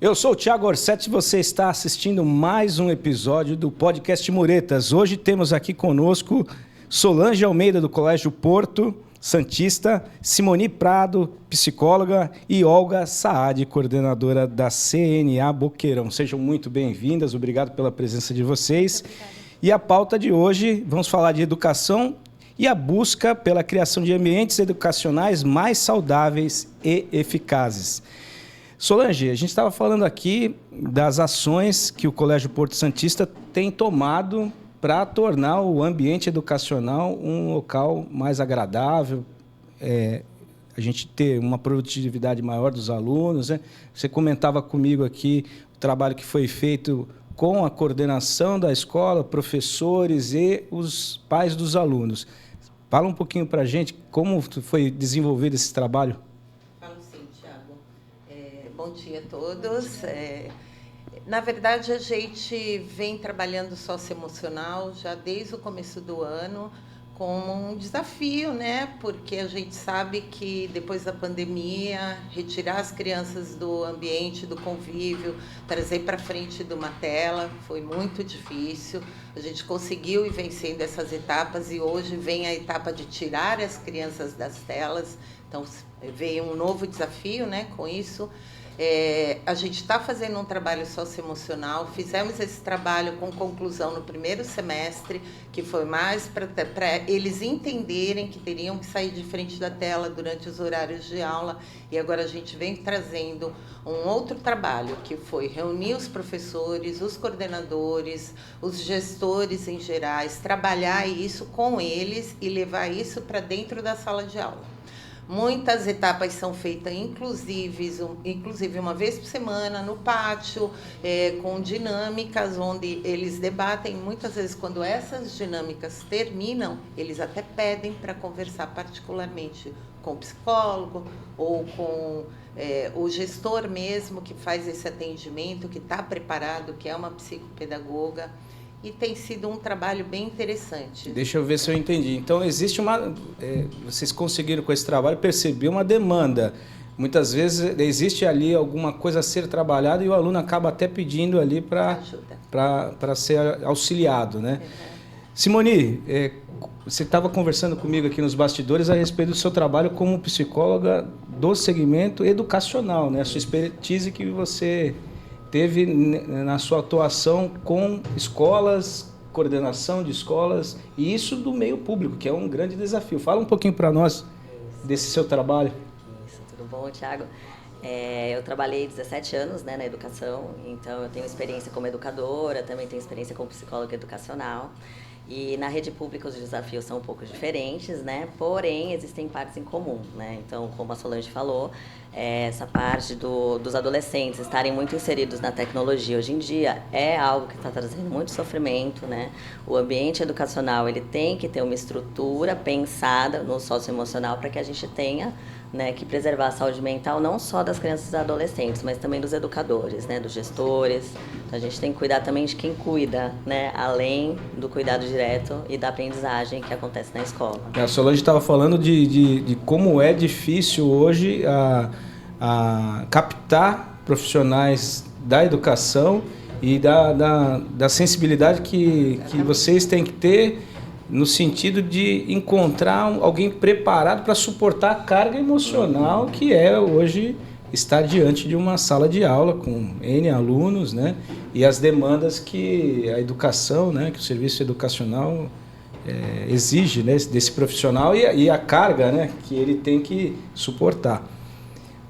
Eu sou o Thiago Orsetti e você está assistindo mais um episódio do podcast Muretas. Hoje temos aqui conosco Solange Almeida, do Colégio Porto Santista, Simoni Prado, psicóloga, e Olga Saad, coordenadora da CNA Boqueirão. Sejam muito bem-vindas, obrigado pela presença de vocês. E a pauta de hoje, vamos falar de educação e a busca pela criação de ambientes educacionais mais saudáveis e eficazes. Solange, a gente estava falando aqui das ações que o Colégio Porto Santista tem tomado para tornar o ambiente educacional um local mais agradável, a gente ter uma produtividade maior dos alunos, né? Você comentava comigo aqui o trabalho que foi feito com a coordenação da escola, professores e os pais dos alunos. Fala um pouquinho para a gente como foi desenvolvido esse trabalho. Falo sim, Thiago. Bom dia a todos. Na verdade, a gente vem trabalhando socioemocional já desde o começo do ano como um desafio, né? Porque a gente sabe que depois da pandemia, retirar as crianças do ambiente, do convívio, trazer para frente de uma tela foi muito difícil. A gente conseguiu ir vencendo essas etapas e hoje vem a etapa de tirar as crianças das telas. Então, veio um novo desafio, né, com isso. A gente está fazendo um trabalho socioemocional, fizemos esse trabalho com conclusão no primeiro semestre, que foi mais para eles entenderem que teriam que sair de frente da tela durante os horários de aula, e agora a gente vem trazendo um outro trabalho, que foi reunir os professores, os coordenadores, os gestores em gerais, trabalhar isso com eles e levar isso para dentro da sala de aula. Muitas etapas são feitas, inclusive uma vez por semana, no pátio, com dinâmicas onde eles debatem. Muitas vezes, quando essas dinâmicas terminam, eles até pedem para conversar particularmente com o psicólogo ou com o gestor mesmo que faz esse atendimento, que está preparado, que é uma psicopedagoga. E tem sido um trabalho bem interessante. Deixa eu ver se eu entendi. Então, existe vocês conseguiram com esse trabalho perceber uma demanda. Muitas vezes existe ali alguma coisa a ser trabalhada e o aluno acaba até pedindo ali para ser auxiliado, né? Simoni, você estava conversando comigo aqui nos bastidores a respeito do seu trabalho como psicóloga do segmento educacional, né? A sua expertise que você teve na sua atuação com escolas, coordenação de escolas, e isso do meio público, que é um grande desafio. Fala um pouquinho para nós desse seu trabalho. Isso, tudo bom, Thiago? Eu trabalhei 17 anos, né, na educação, então eu tenho experiência como educadora, também tenho experiência como psicóloga educacional. E na rede pública os desafios são um pouco diferentes, né? Porém, existem partes em comum, né? Então, como a Solange falou, essa parte dos adolescentes estarem muito inseridos na tecnologia hoje em dia é algo que está trazendo muito sofrimento, né? O ambiente educacional, ele tem que ter uma estrutura pensada no socioemocional para que a gente tenha, né, que preservar a saúde mental não só das crianças e adolescentes, mas também dos educadores, né, dos gestores. Então, a gente tem que cuidar também de quem cuida, né, além do cuidado direto e da aprendizagem que acontece na escola. A Solange estava falando de como é difícil hoje a captar profissionais da educação e da sensibilidade que vocês têm que ter no sentido de encontrar alguém preparado para suportar a carga emocional que é hoje estar diante de uma sala de aula com N alunos, né? E as demandas que a educação, né, que o serviço educacional exige, né, desse profissional e a carga, né, que ele tem que suportar.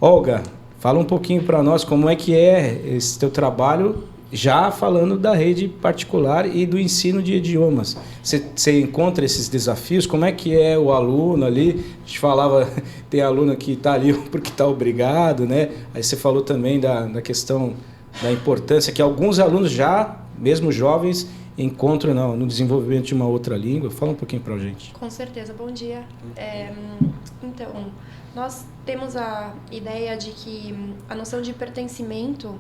Olga, fala um pouquinho para nós como é que é esse teu trabalho, já falando da rede particular e do ensino de idiomas. Você encontra esses desafios? Como é que é o aluno ali? A gente falava, tem aluno que está ali porque está obrigado, né? Aí você falou também da questão da importância que alguns alunos já, mesmo jovens, encontro no desenvolvimento de uma outra língua. Fala um pouquinho para a gente. Com certeza, bom dia. Então, nós temos a ideia de que a noção de pertencimento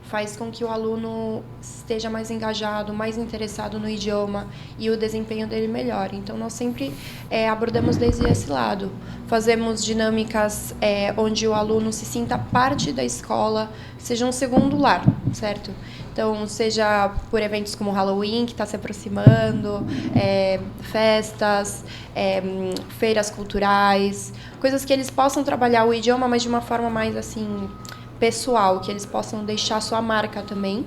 faz com que o aluno esteja mais engajado, mais interessado no idioma e o desempenho dele melhore. Então, nós sempre abordamos desde esse lado. Fazemos dinâmicas onde o aluno se sinta parte da escola, seja um segundo lar, certo? Então, seja por eventos como o Halloween, que está se aproximando, festas, feiras culturais, coisas que eles possam trabalhar o idioma, mas de uma forma mais, assim, pessoal, que eles possam deixar sua marca também.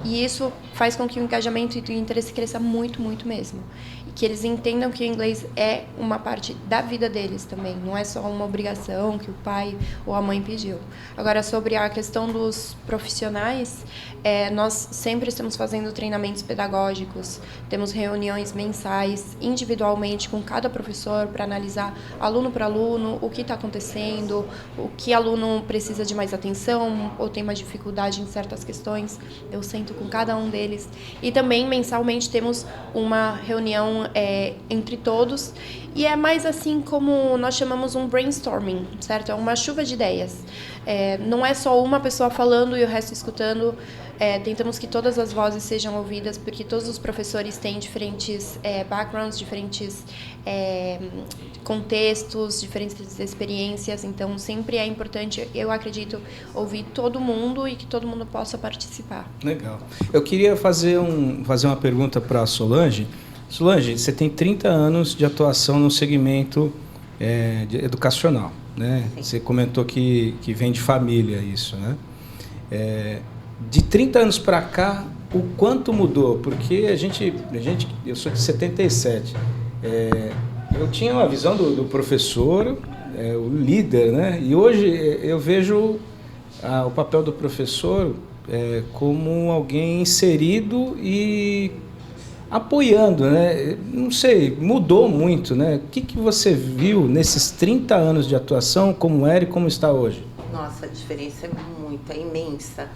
E isso faz com que o engajamento e o interesse cresça muito, muito mesmo. E que eles entendam que o inglês é uma parte da vida deles também, não é só uma obrigação que o pai ou a mãe pediu. Agora, sobre a questão dos profissionais, nós sempre estamos fazendo treinamentos pedagógicos, temos reuniões mensais, individualmente, com cada professor, para analisar aluno por aluno, o que está acontecendo, o que aluno precisa de mais atenção ou tem mais dificuldade em certas questões. Eu sento com cada um deles. E também, mensalmente, temos uma reunião entre todos. E é mais assim como nós chamamos um brainstorming, certo? É uma chuva de ideias. Não é só uma pessoa falando e o resto escutando. Tentamos que todas as vozes sejam ouvidas, porque todos os professores têm diferentes backgrounds, diferentes contextos, diferentes experiências. Então, sempre é importante, eu acredito, ouvir todo mundo e que todo mundo possa participar. Legal. Eu queria fazer uma pergunta para a Solange. Solange, você tem 30 anos de atuação no segmento educacional, né? Sim. Você comentou que vem de família isso, né? De 30 anos para cá, o quanto mudou? Porque eu sou de 77. Eu tinha uma visão do professor, o líder, né? E hoje eu vejo o papel do professor como alguém inserido e apoiando, né? Não sei, mudou muito, né? O que você viu nesses 30 anos de atuação, como era e como está hoje? Nossa, a diferença é muito, é imensa.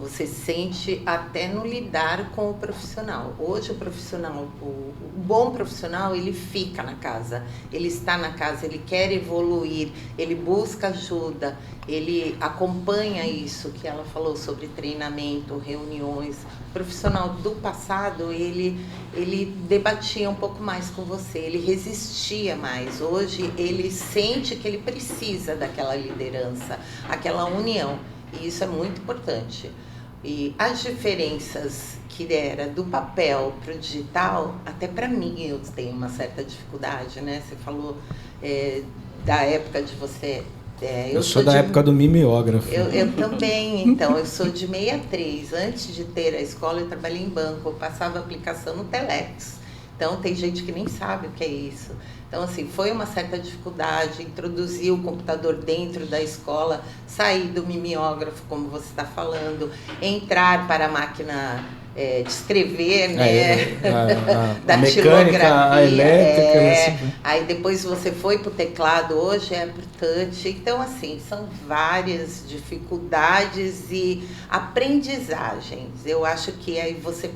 Você sente até no lidar com o profissional. Hoje o profissional, o bom profissional, ele fica na casa, ele está na casa, ele quer evoluir, ele busca ajuda, ele acompanha isso que ela falou sobre treinamento, reuniões. O profissional do passado, ele debatia um pouco mais com você, ele resistia mais. Hoje ele sente que ele precisa daquela liderança, aquela união. E isso é muito importante. E as diferenças que era do papel para o digital, até para mim eu tenho uma certa dificuldade, né? Você falou da época de você... eu sou da época do mimeógrafo. Eu também, então, eu sou de 63. Antes de ter a escola, eu trabalhei em banco, eu passava aplicação no Telex. Então, tem gente que nem sabe o que é isso. Então, assim, foi uma certa dificuldade introduzir o computador dentro da escola, sair do mimeógrafo, como você está falando, entrar para a máquina de escrever, né? Da mecânica, a elétrica. Aí depois você foi para o teclado, hoje é por touch. Então, assim, são várias dificuldades e aprendizagens. Eu acho que aí você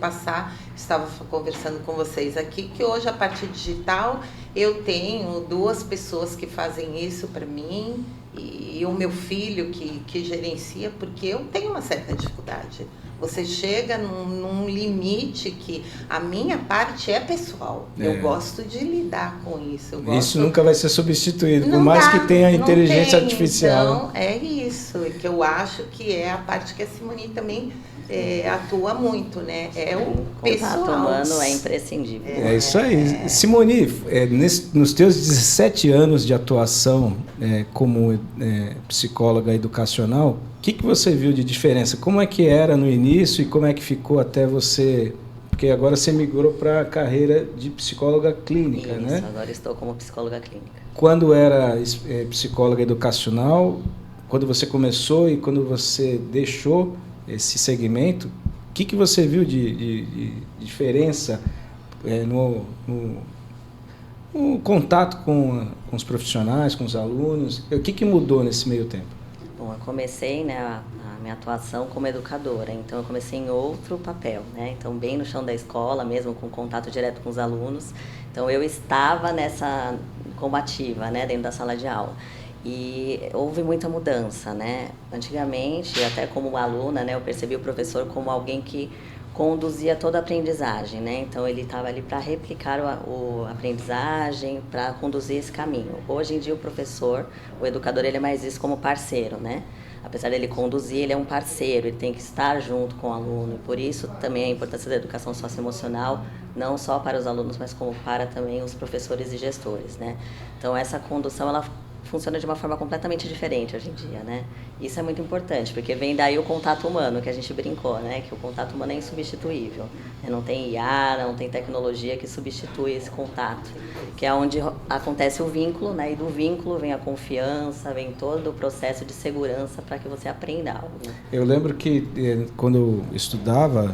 estava conversando com vocês aqui, que hoje a parte digital, eu tenho 2 pessoas que fazem isso para mim e o meu filho que gerencia, porque eu tenho uma certa dificuldade. Você chega num limite que a minha parte é pessoal. Eu gosto de lidar com isso. Isso nunca vai ser substituído, por mais que tenha inteligência artificial. Então, é isso, que eu acho que é a parte que a Simone também atua muito, né? É o pessoal. O contato humano é imprescindível. É isso aí. Simone, nos teus 17 anos de atuação como psicóloga educacional, o que você viu de diferença? Como é que era no início e como é que ficou até você... Porque agora você migrou para a carreira de psicóloga clínica, isso, né? Agora estou como psicóloga clínica. Quando era psicóloga educacional, quando você começou e quando você deixou esse segmento, o que você viu de diferença no contato com os profissionais, com os alunos? O que mudou nesse meio tempo? Bom, eu comecei, né, há minha atuação como educadora. Então, eu comecei em outro papel, né? Então, bem no chão da escola, mesmo com contato direto com os alunos. Então, eu estava nessa combativa, né, dentro da sala de aula. E houve muita mudança, né? Antigamente, até como aluna, né, eu percebi o professor como alguém que conduzia toda a aprendizagem, né? Então, ele estava ali para replicar a aprendizagem, para conduzir esse caminho. Hoje em dia, o professor, o educador, ele é mais visto como parceiro, né? Apesar dele conduzir, ele é um parceiro, ele tem que estar junto com o aluno. E por isso, também a importância da educação socioemocional, não só para os alunos, mas como para também os professores e gestores, né? Então, essa condução, ela funciona de uma forma completamente diferente hoje em dia, né? Isso é muito importante, porque vem daí o contato humano, que a gente brincou, né? Que o contato humano é insubstituível. Não tem IA, não tem tecnologia que substitui esse contato, que é onde acontece o vínculo, né? E do vínculo vem a confiança, vem todo o processo de segurança para que você aprenda algo. Eu lembro que quando eu estudava,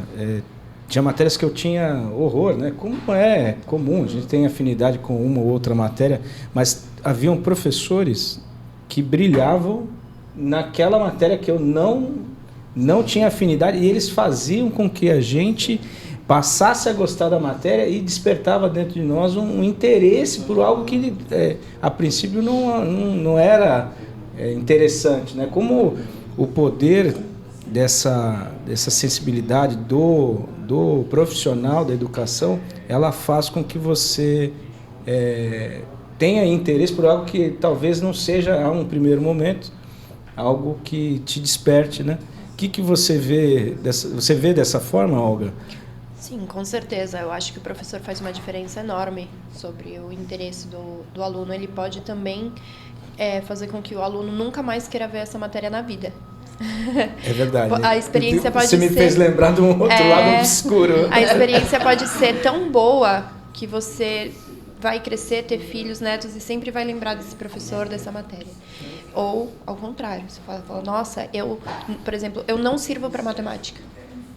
tinha matérias que eu tinha horror, né? Como é comum, a gente tem afinidade com uma ou outra matéria, mas haviam professores que brilhavam naquela matéria que eu não tinha afinidade, e eles faziam com que a gente passasse a gostar da matéria e despertava dentro de nós um interesse por algo que a princípio não era interessante, né? Como o poder dessa sensibilidade do profissional da educação, ela faz com que você tenha interesse por algo que talvez não seja a um primeiro momento algo que te desperte, né? O que você vê você vê dessa forma, Olga? Sim, com certeza. Eu acho que o professor faz uma diferença enorme sobre o interesse do aluno. Ele pode também fazer com que o aluno nunca mais queira ver essa matéria na vida. É verdade. A experiência pode ser... Você me fez lembrar de um outro lado obscuro. A experiência pode ser tão boa que você vai crescer, ter filhos, netos e sempre vai lembrar desse professor, dessa matéria. Ou, ao contrário, você fala, nossa, por exemplo, eu não sirvo para matemática.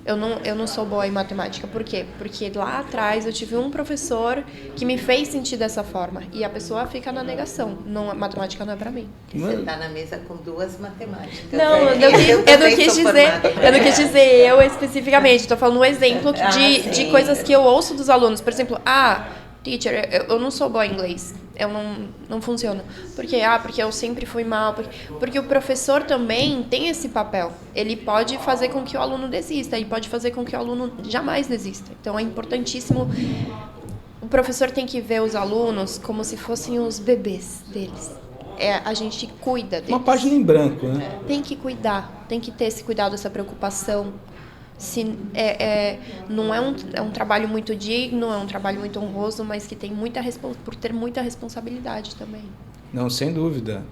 Eu não sou boa em matemática. Por quê? Porque lá atrás eu tive um professor que me fez sentir dessa forma. E a pessoa fica na negação. Não, matemática não é pra mim. Você está na mesa com duas matemáticas. Não, eu não quis dizer eu especificamente. Estou falando um exemplo de coisas que eu ouço dos alunos. Por exemplo, teacher, eu não sou boa em inglês. Eu não funciona. Por quê? Porque eu sempre fui mal. Porque o professor também tem esse papel. Ele pode fazer com que o aluno desista. Ele pode fazer com que o aluno jamais desista. Então, é importantíssimo. O professor tem que ver os alunos como se fossem os bebês deles. A gente cuida deles. Uma página em branco, né? Tem que cuidar. Tem que ter esse cuidado, essa preocupação. Não é um trabalho muito digno, é um trabalho muito honroso, mas que tem por ter muita responsabilidade também. Não, sem dúvida.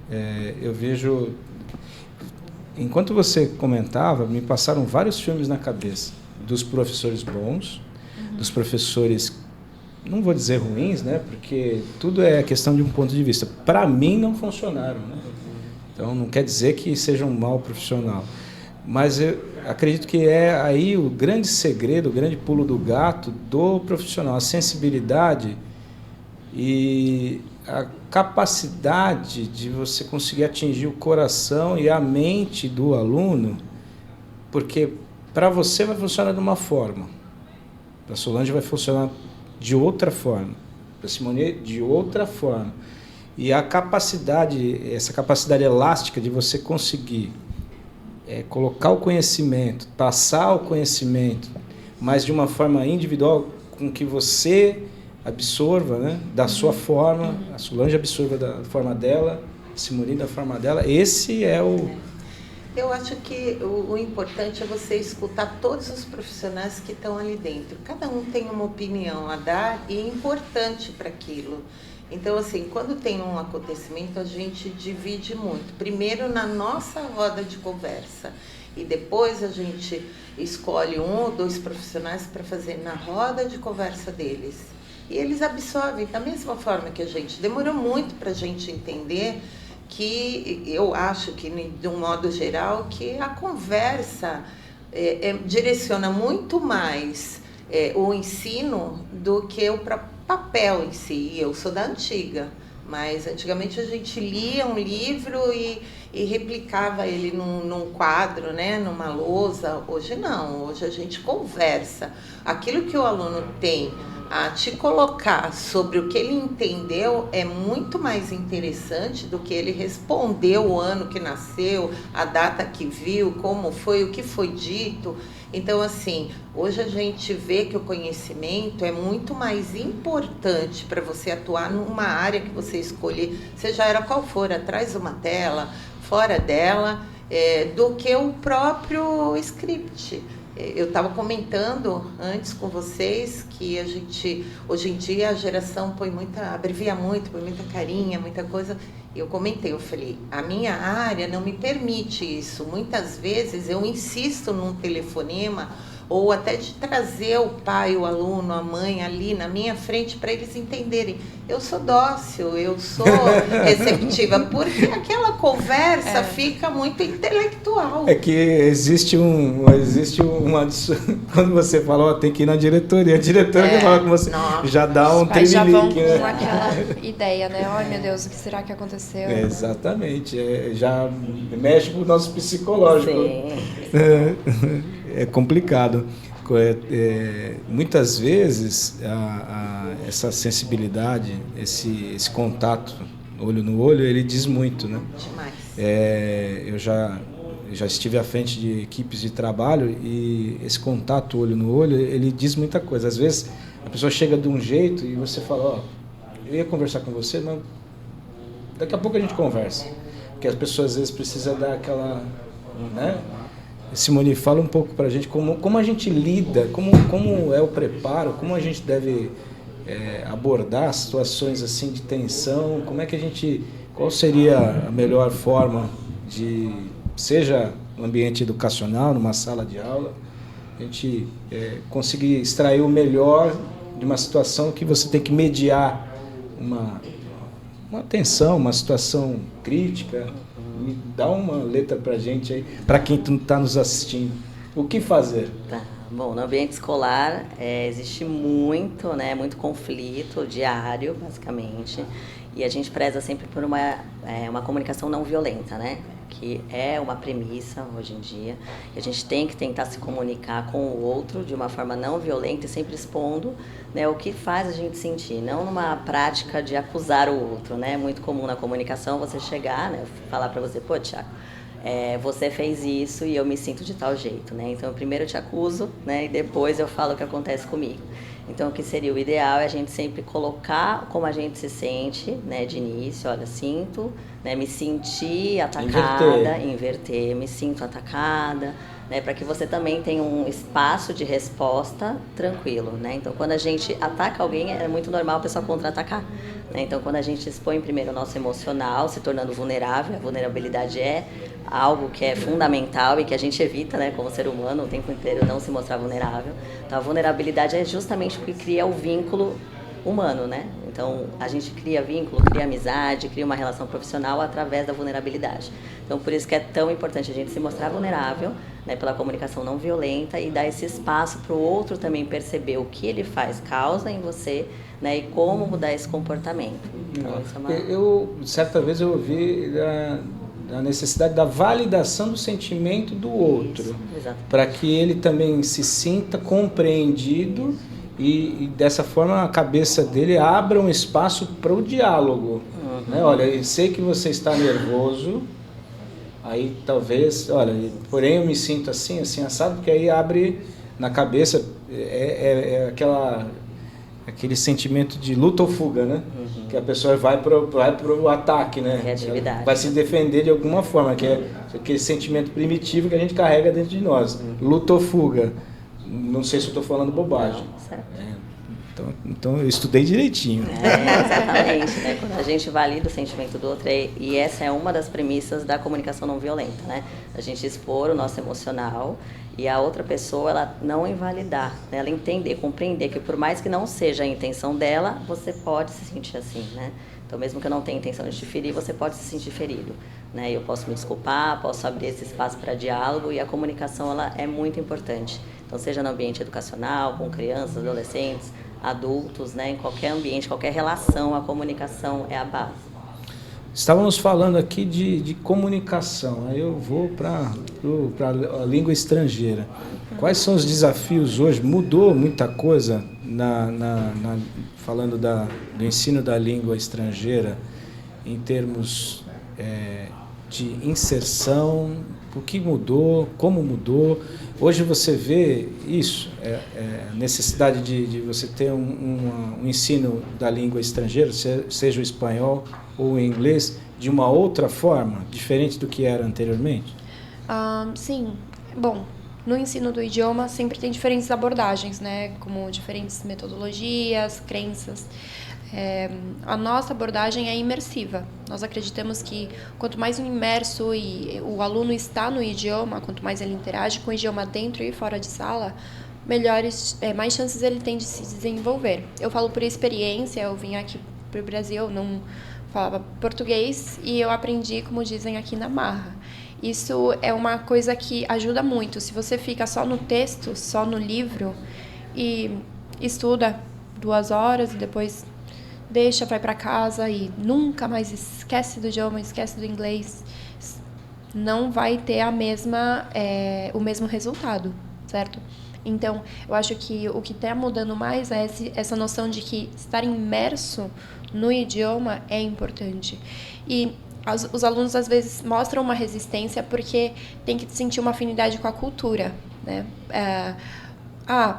Eu vejo... Enquanto você comentava, me passaram vários filmes na cabeça. Dos professores bons, dos professores, não vou dizer ruins, né? Porque tudo é questão de um ponto de vista. Para mim, não funcionaram, né? Então, não quer dizer que seja um mau profissional. Mas eu acredito que é aí o grande segredo, o grande pulo do gato do profissional, a sensibilidade e a capacidade de você conseguir atingir o coração e a mente do aluno, porque para você vai funcionar de uma forma, para a Solange vai funcionar de outra forma, para a Simone de outra forma. E essa capacidade elástica de você conseguir colocar o conhecimento, passar o conhecimento, mas de uma forma individual, com que você absorva, né, da sua forma, a Solange absorva da forma dela, a Simone da forma dela. Esse é o... Eu acho que o importante é você escutar todos os profissionais que estão ali dentro. Cada um tem uma opinião a dar e é importante para aquilo. Então, assim, quando tem um acontecimento, a gente divide muito. Primeiro na nossa roda de conversa e depois a gente escolhe um ou dois profissionais para fazer na roda de conversa deles. E eles absorvem da mesma forma que a gente. Demorou muito para a gente entender que, eu acho que, de um modo geral, que a conversa direciona muito mais o ensino do que o próprio papel em si. Eu sou da antiga, mas antigamente a gente lia um livro e e replicava ele num quadro, né, numa lousa. Hoje não, hoje a gente conversa. Aquilo que o aluno tem a te colocar sobre o que ele entendeu é muito mais interessante do que ele responder o ano que nasceu, a data que viu, como foi, o que foi dito. Então, assim, hoje a gente vê que o conhecimento é muito mais importante para você atuar numa área que você escolher, seja ela qual for, atrás de uma tela, fora dela, do que o próprio script. Eu estava comentando antes com vocês que a gente, hoje em dia, a geração abrevia muito, põe muita carinha, muita coisa. Eu comentei, eu falei, a minha área não me permite isso. Muitas vezes eu insisto num telefonema ou até de trazer o pai, o aluno, a mãe ali na minha frente para eles entenderem. Eu sou dócil, eu sou receptiva, porque aquela conversa fica muito intelectual. É que existe uma... Quando você fala, ó, tem que ir na diretoria, a diretora que fala com você, já dá um tremelique. Já vão com aquela ideia, né? Ai, meu Deus, o que será que aconteceu? Exatamente, já mexe com o nosso psicológico. Sim. É complicado. Muitas vezes essa sensibilidade, esse contato olho no olho, ele diz muito, né? Demais. Eu já estive à frente de equipes de trabalho e esse contato olho no olho, ele diz muita coisa. Às vezes a pessoa chega de um jeito e você fala, ó, eu ia conversar com você, mas daqui a pouco a gente conversa. Porque as pessoas às vezes precisam dar aquela, né? Simone, fala um pouco para a gente como a gente lida, como é o preparo, como a gente deve abordar situações assim de tensão, qual seria a melhor forma de, seja no ambiente educacional, numa sala de aula, a gente conseguir extrair o melhor de uma situação que você tem que mediar uma tensão, uma situação crítica. Me dá uma letra pra gente aí, para quem está nos assistindo. O que fazer? Tá. Bom, no ambiente escolar existe muito conflito diário, basicamente, e a gente preza sempre por uma comunicação não violenta, né? Que é uma premissa hoje em dia, e a gente tem que tentar se comunicar com o outro de uma forma não violenta e sempre expondo, né, o que faz a gente sentir, não numa prática de acusar o outro, né? É muito comum na comunicação você chegar, né, falar para você, pô, Thiago, você fez isso e eu me sinto de tal jeito, né? Então, primeiro eu te acuso, né, e depois eu falo o que acontece comigo. Então, o que seria o ideal é a gente sempre colocar como a gente se sente, né, de início, olha, sinto, né, me senti atacada, inverter, me sinto atacada, né, para que você também tenha um espaço de resposta tranquilo, né? Então, quando a gente ataca alguém, é muito normal a pessoa contra-atacar, né? Então, quando a gente expõe primeiro o nosso emocional, se tornando vulnerável, a vulnerabilidade é algo que é fundamental e que a gente evita, né, como ser humano, o tempo inteiro não se mostrar vulnerável. Então, a vulnerabilidade é justamente o que cria o vínculo humano, né? Então, a gente cria vínculo, cria amizade, cria uma relação profissional através da vulnerabilidade. Então, por isso que é tão importante a gente se mostrar vulnerável, né, pela comunicação não violenta e dar esse espaço para o outro também perceber o que ele faz, causa em você, né, e como mudar esse comportamento. Então, isso é certa vez eu ouvi a necessidade da validação do sentimento do outro, para que ele também se sinta compreendido e dessa forma a cabeça dele abra um espaço para o diálogo. Né? Olha, eu sei que você está nervoso, aí talvez, olha, porém eu me sinto assim, assado, porque aí abre na cabeça aquele sentimento de luta ou fuga, né? Que a pessoa vai pro ataque, né? Criatividade. Vai se defender de alguma forma, que é aquele sentimento primitivo que a gente carrega dentro de nós. Luta ou fuga. Não sei se eu estou falando bobagem. Não, certo. Então eu estudei direitinho. Exatamente, né? Quando a gente valida o sentimento do outro, e essa é uma das premissas da comunicação não violenta, né? A gente expor o nosso emocional e a outra pessoa, ela não invalidar, né? Ela entender, compreender que por mais que não seja a intenção dela, você pode se sentir assim, né? Então, mesmo que eu não tenha intenção de te ferir, você pode se sentir ferido, né? Eu posso me desculpar, posso abrir esse espaço para diálogo, e a comunicação, ela é muito importante. Então, seja no ambiente educacional, com crianças, adolescentes, adultos, né? Em qualquer ambiente, qualquer relação, a comunicação é a base. Estávamos falando aqui de comunicação, aí eu vou para a língua estrangeira. Quais são os desafios hoje? Mudou muita coisa falando do ensino da língua estrangeira em termos de inserção? O que mudou? Como mudou? Hoje você vê isso, a necessidade de você ter um ensino da língua estrangeira, seja o espanhol ou o inglês, de uma outra forma, diferente do que era anteriormente? Sim. Bom, no ensino do idioma sempre tem diferentes abordagens, né? Como diferentes metodologias, crenças. A nossa abordagem é imersiva. Nós acreditamos que quanto mais imerso o aluno está no idioma, quanto mais ele interage com o idioma dentro e fora de sala, mais chances ele tem de se desenvolver. Eu falo por experiência, eu vim aqui para o Brasil, não falava português e eu aprendi, como dizem aqui, na marra. Isso é uma coisa que ajuda muito. Se você fica só no texto, só no livro e estuda 2 horas e depois vai para casa e nunca mais esquece do idioma, esquece do inglês, não vai ter o mesmo resultado, certo? Então, eu acho que o que está mudando mais é essa noção de que estar imerso no idioma é importante. E os alunos, às vezes, mostram uma resistência porque tem que sentir uma afinidade com a cultura, né?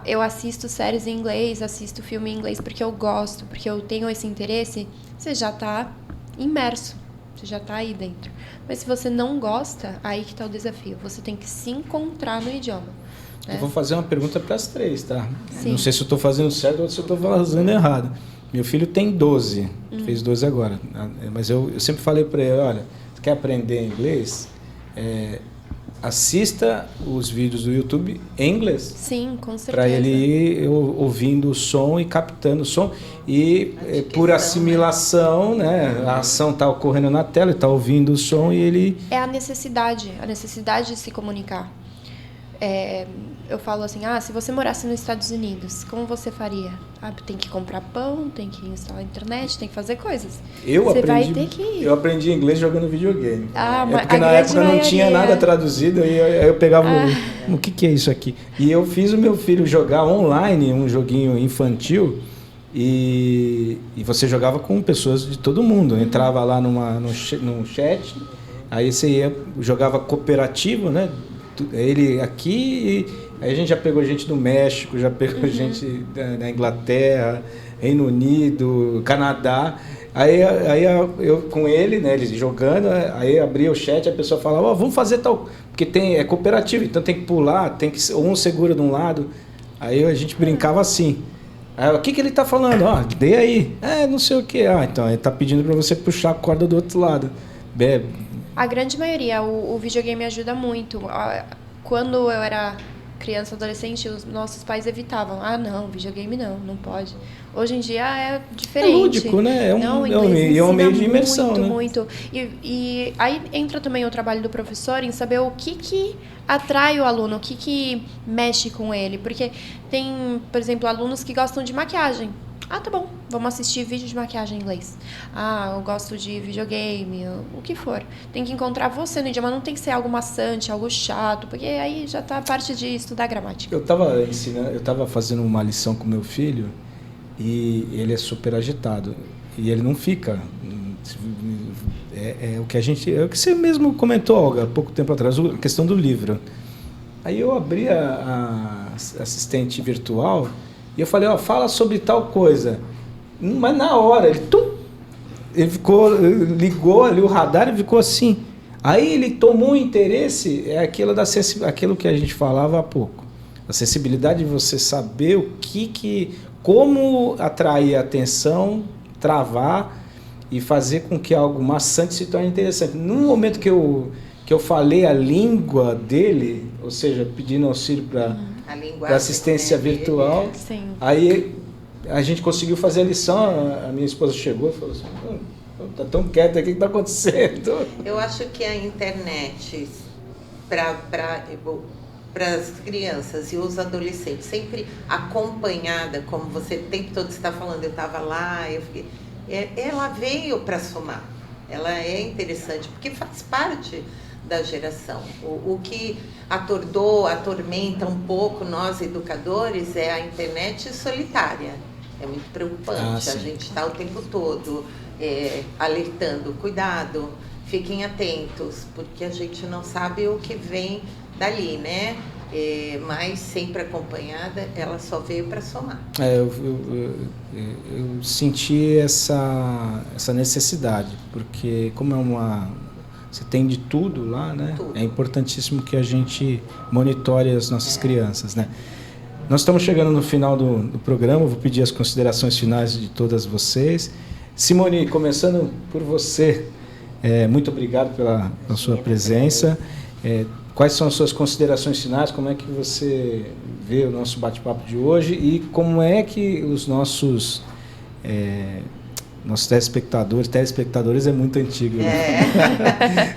Eu assisto séries em inglês, assisto filme em inglês porque eu gosto, porque eu tenho esse interesse. Você já está imerso, você já está aí dentro. Mas se você não gosta, aí que está o desafio. Você tem que se encontrar no idioma. Eu vou fazer uma pergunta para as 3, tá? Sim. Não sei se eu estou fazendo certo ou se eu estou fazendo errado. Meu filho tem 12, fez 12 agora. Mas eu sempre falei para ele, olha, você quer aprender inglês? Assista os vídeos do YouTube em inglês. Sim, com certeza. Para ele ir ouvindo o som e captando o som. E por assimilação, né? A ação está ocorrendo na tela, ele está ouvindo o som e ele... É a necessidade de se comunicar. Eu falo assim, se você morasse nos Estados Unidos, como você faria? Tem que comprar pão, tem que instalar a internet, tem que fazer coisas. Eu aprendi inglês jogando videogame. Porque na época não tinha nada traduzido, aí eu pegava o que é isso aqui? E eu fiz o meu filho jogar online, um joguinho infantil, e você jogava com pessoas de todo mundo. Entrava lá num chat, aí você jogava cooperativo, né? Ele aqui, aí a gente já pegou gente do México, já pegou gente da Inglaterra, Reino Unido, Canadá. Aí eu com ele, né, ele jogando, aí abria o chat, a pessoa falava, vamos fazer tal, porque é cooperativo, então tem que pular, um segura de um lado. Aí a gente brincava assim. Aí, o que ele tá falando? Dê aí. Não sei o que. Então ele tá pedindo para você puxar a corda do outro lado. A grande maioria, o videogame ajuda muito. Quando eu era criança, adolescente, os nossos pais evitavam. Não, videogame não pode. Hoje em dia é diferente. É lúdico, né? É um meio de imersão, muito, né? Muito. E aí entra também o trabalho do professor em saber o que atrai o aluno, o que mexe com ele. Porque tem, por exemplo, alunos que gostam de maquiagem. Tá bom, vamos assistir vídeo de maquiagem em inglês. Eu gosto de videogame, o que for. Tem que encontrar você no idioma, não tem que ser algo maçante, algo chato, porque aí já tá a parte de estudar gramática. Eu tava fazendo uma lição com meu filho e ele é super agitado. E ele não fica. É o que você mesmo comentou, Olga, há pouco tempo atrás, a questão do livro. Aí eu abri a assistente virtual e eu falei, fala sobre tal coisa. Mas na hora, ele ligou ali o radar e ficou assim. Aí ele tomou um interesse, aquilo que a gente falava há pouco. A sensibilidade de você saber como atrair a atenção, travar e fazer com que algo maçante se torne interessante. No momento que eu falei a língua dele, ou seja, pedindo auxílio para assistência virtual, sim. Aí a gente conseguiu fazer a lição, a minha esposa chegou e falou assim, tá tão quieto aqui, o que está acontecendo? Eu acho que a internet, para as crianças e os adolescentes, sempre acompanhada, como você o tempo todo está falando, eu estava lá, ela veio para somar. ela é interessante, porque faz parte da geração. O que atormenta um pouco nós educadores é a internet solitária. É muito preocupante. A gente está o tempo todo alertando, cuidado, fiquem atentos, porque a gente não sabe o que vem dali, né? Mas sempre acompanhada, ela só veio para somar. Eu senti essa necessidade, porque como você tem de tudo lá, né? Tudo. É importantíssimo que a gente monitore as nossas crianças, né? Nós estamos chegando no final do programa, vou pedir as considerações finais de todas vocês. Simone, começando por você, muito obrigado pela sua presença. Quais são as suas considerações finais? Como é que você vê o nosso bate-papo de hoje e como é que os nossos telespectadores é muito antigo, né?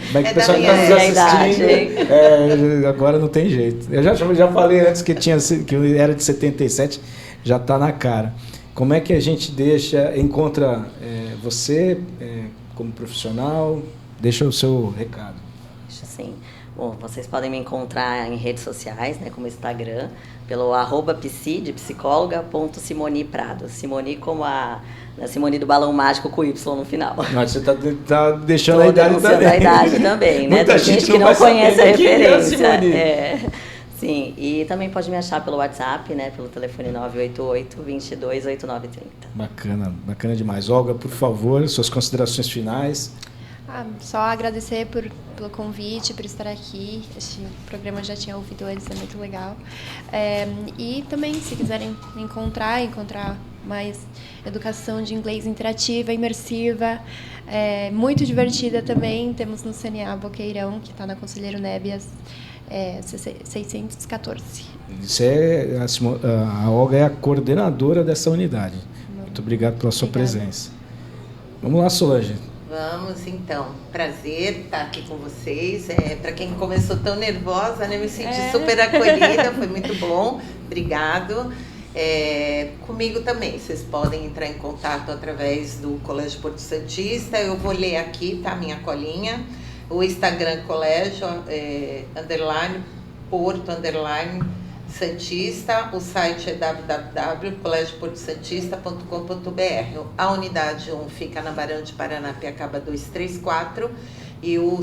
Como é que o pessoal está nos assistindo? Agora não tem jeito. Eu já falei antes que era de 77, já está na cara. Como é que a gente encontra você como profissional? Deixa o seu recado. Sim. Bom, vocês podem me encontrar em redes sociais, né, como Instagram, pelo @psi, de psicóloga.Simoni Prado. Simoni como a Simone do Balão Mágico com Y no final. Mas você tá deixando a idade também. A idade também, né? Muita Tem gente que não conhece a referência. Sim, e também pode me achar pelo WhatsApp, né, pelo telefone 988-228930. Bacana demais. Olga, por favor, suas considerações finais. Só agradecer pelo convite, por estar aqui. Este programa eu já tinha ouvido antes, é muito legal. E também, se quiserem encontrar mais educação de inglês interativa, imersiva, muito divertida também. Temos no CNA Boqueirão, que está na Conselheiro Nébias, 614. A Olga é a coordenadora dessa unidade. Muito obrigado pela sua presença. Vamos lá, Solange. Vamos, então. Prazer estar aqui com vocês. Para quem começou tão nervosa, né? Me senti super acolhida, foi muito bom. Obrigado. Comigo também. Vocês podem entrar em contato através do Colégio Porto Santista. Eu vou ler aqui, tá? Minha colinha. O Instagram Colégio, _Porto, Santista, o site é www.colégioportosantista.com.br. A unidade 1 fica na Barão de Paranapiacaba 234 e o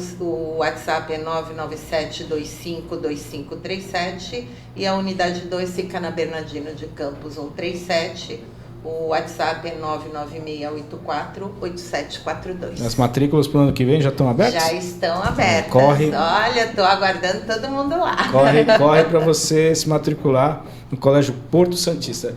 WhatsApp é 997252537 e a unidade 2 fica na Bernardino de Campos 137. O WhatsApp é 996848742. As matrículas para o ano que vem já estão abertas? Já estão abertas. Corre. Olha, estou aguardando todo mundo lá. Corre para você se matricular no Colégio Porto Santista.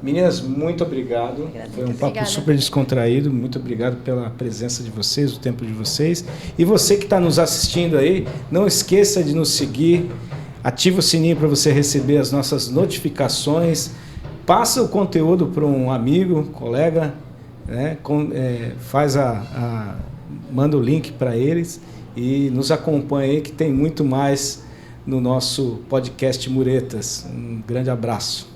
Meninas, muito obrigado. Foi um papo super descontraído. Muito obrigado pela presença de vocês, o tempo de vocês. E você que está nos assistindo aí, não esqueça de nos seguir. Ativa o sininho para você receber as nossas notificações. Passa o conteúdo para um amigo, colega, né? Manda o link para eles e nos acompanha aí que tem muito mais no nosso podcast Muretas. Um grande abraço.